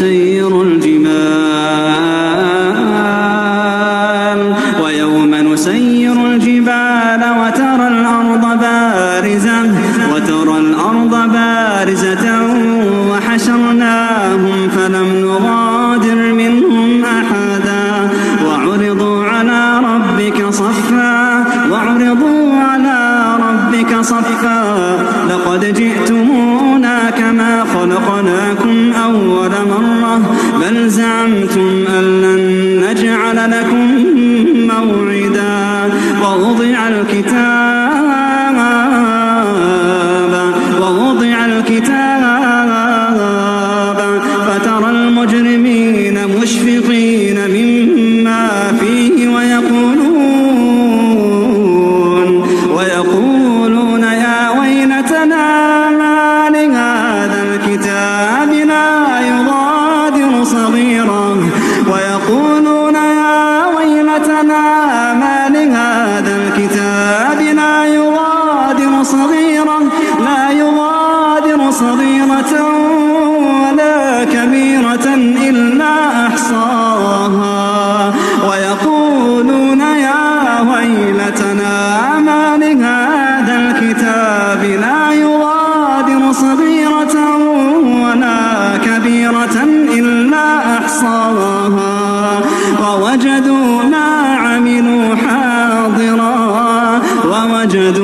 نسير الجبال وترى الأرض بارزة وحشرناهم فلم نغادر منهم أحدا وعرضوا على ربك صفا لقد جئتمونا كما خلقناكم أول مرة بل زعمتم أن لن نجعل لكم موعدا ووضع الكتاب فترى المجرمين مشفقين مما فيه ويقولون يا ويلتنا ما لهذا الكتاب لا يغادر صغيرة ولا كبيرة إلا أحصاها ويقولون يا ويلتنا ما لهذا الكتاب لا يغادر صغيرة ولا كبيرة إلا أحصاها ووجدوا ما عملوا حاضرا ووجدوا